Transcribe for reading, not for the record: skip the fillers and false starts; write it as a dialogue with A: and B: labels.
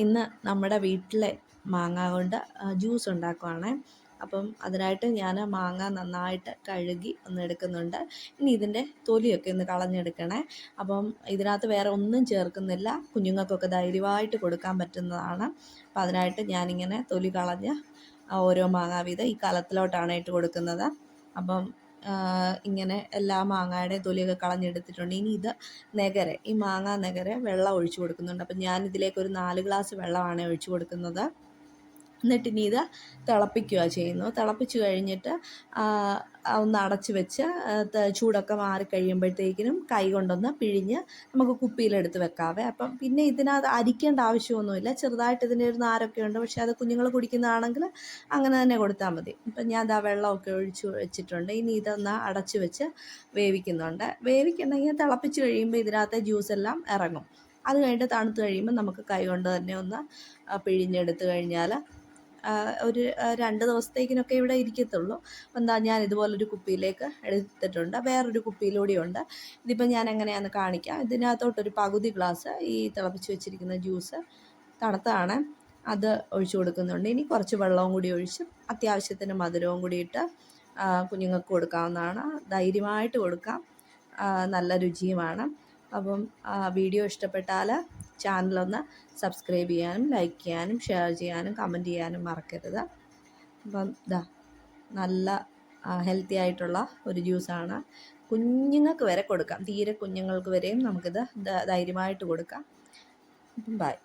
A: ഇന്ന് നമ്മുടെ വീട്ടിലെ മാങ്ങ കൊണ്ട് ജ്യൂസ് ഉണ്ടാക്കുവാണേ. അപ്പം അതിനായിട്ട് ഞാൻ മാങ്ങ നന്നായിട്ട് കഴുകി ഒന്ന് എടുക്കുന്നുണ്ട്. ഇനി ഇതിൻ്റെ തൊലിയൊക്കെ ഒന്ന് കളഞ്ഞെടുക്കണേ. അപ്പം ഇതിനകത്ത് വേറെ ഒന്നും ചേർക്കുന്നില്ല. കുഞ്ഞുങ്ങൾക്കൊക്കെ ധൈര്യമായിട്ട് കൊടുക്കാൻ പറ്റുന്നതാണ്. അപ്പം അതിനായിട്ട് ഞാനിങ്ങനെ തൊലി കളഞ്ഞ് ഓരോ മാങ്ങ വീതം ഈ കലത്തിലോട്ടാണ് ഇട്ട് കൊടുക്കുന്നത്. അപ്പം ഇങ്ങനെ എല്ലാ മാങ്ങയുടെയും തൊലിയൊക്കെ കളഞ്ഞെടുത്തിട്ടുണ്ട്. ഇനി ഇത് ഈ മാങ്ങാ നെകരെ വെള്ളം ഒഴിച്ചു കൊടുക്കുന്നുണ്ട്. അപ്പം ഞാനിതിലേക്ക് ഒരു 4 ഗ്ലാസ് വെള്ളമാണ് ഒഴിച്ചു കൊടുക്കുന്നത്. എന്നിട്ടിനി ഇത് തിളപ്പിക്കുക ചെയ്യുന്നു. തിളപ്പിച്ച് കഴിഞ്ഞിട്ട് ഒന്ന് അടച്ച് വെച്ച് ചൂടൊക്കെ മാറിക്കഴിയുമ്പോഴത്തേക്കിനും കൈ കൊണ്ടൊന്ന് പിഴിഞ്ഞ് നമുക്ക് കുപ്പിയിലെടുത്ത് വെക്കാവേ. അപ്പം പിന്നെ ഇതിനകത്ത് അരിക്കേണ്ട ആവശ്യമൊന്നുമില്ല. ചെറുതായിട്ട് ഇതിൻ്റെ ഒരു നാരൊക്കെ ഉണ്ട്. പക്ഷേ അത് കുഞ്ഞുങ്ങൾ കുടിക്കുന്നതാണെങ്കിൽ അങ്ങനെ തന്നെ കൊടുത്താൽ മതി. ഇപ്പം ഞാൻ വെള്ളമൊക്കെ ഒഴിച്ച് വെച്ചിട്ടുണ്ട്. ഇനി ഇതൊന്ന് അടച്ച് വെച്ച് വേവിക്കുന്നുണ്ട്. വേവിക്കണമെങ്കിൽ തിളപ്പിച്ച് കഴിയുമ്പോൾ ഇതിനകത്തെ ജ്യൂസെല്ലാം ഇറങ്ങും. അത് കഴിഞ്ഞിട്ട് തണുത്ത് കഴിയുമ്പോൾ നമുക്ക് കൈ കൊണ്ട് തന്നെ ഒന്ന് പിഴിഞ്ഞെടുത്ത് കഴിഞ്ഞാൽ ഒരു 2 ദിവസത്തേക്കിനൊക്കെ ഇവിടെ ഇരിക്കത്തുള്ളൂ. അപ്പം ഞാൻ ഇതുപോലൊരു കുപ്പിയിലേക്ക് എടുത്തിട്ടുണ്ട്. വേറൊരു കുപ്പിയിലൂടെയുണ്ട്. ഇതിപ്പോൾ ഞാൻ എങ്ങനെയാണെന്ന് കാണിക്കാം. ഇതിനകത്തോട്ടൊരു പകുതി ഗ്ലാസ് ഈ തിളപ്പിച്ച് വെച്ചിരിക്കുന്ന ജ്യൂസ് തണുത്താണ് അത് ഒഴിച്ചു കൊടുക്കുന്നുണ്ട്. ഇനി കുറച്ച് വെള്ളവും കൂടി ഒഴിച്ച് അത്യാവശ്യത്തിന് മധുരവും കൂടി ഇട്ട് കുഞ്ഞുങ്ങൾക്ക് കൊടുക്കാവുന്നതാണ്. ധൈര്യമായിട്ട് കൊടുക്കാം. നല്ല രുചിയുമാണ്. അപ്പം വീഡിയോ ഇഷ്ടപ്പെട്ടാൽ ചാനലൊന്ന് സബ്സ്ക്രൈബ് ചെയ്യാനും ലൈക്ക് ചെയ്യാനും ഷെയർ ചെയ്യാനും കമൻറ്റ് ചെയ്യാനും മറക്കരുത്. അപ്പം നല്ല ഹെൽത്തി ആയിട്ടുള്ള ഒരു ജ്യൂസാണ്. കുഞ്ഞുങ്ങൾക്ക് വരെ കൊടുക്കാം. തീരെ കുഞ്ഞുങ്ങൾക്ക് വരെയും നമുക്കിത് ധൈര്യമായിട്ട് കൊടുക്കാം. ബൈ.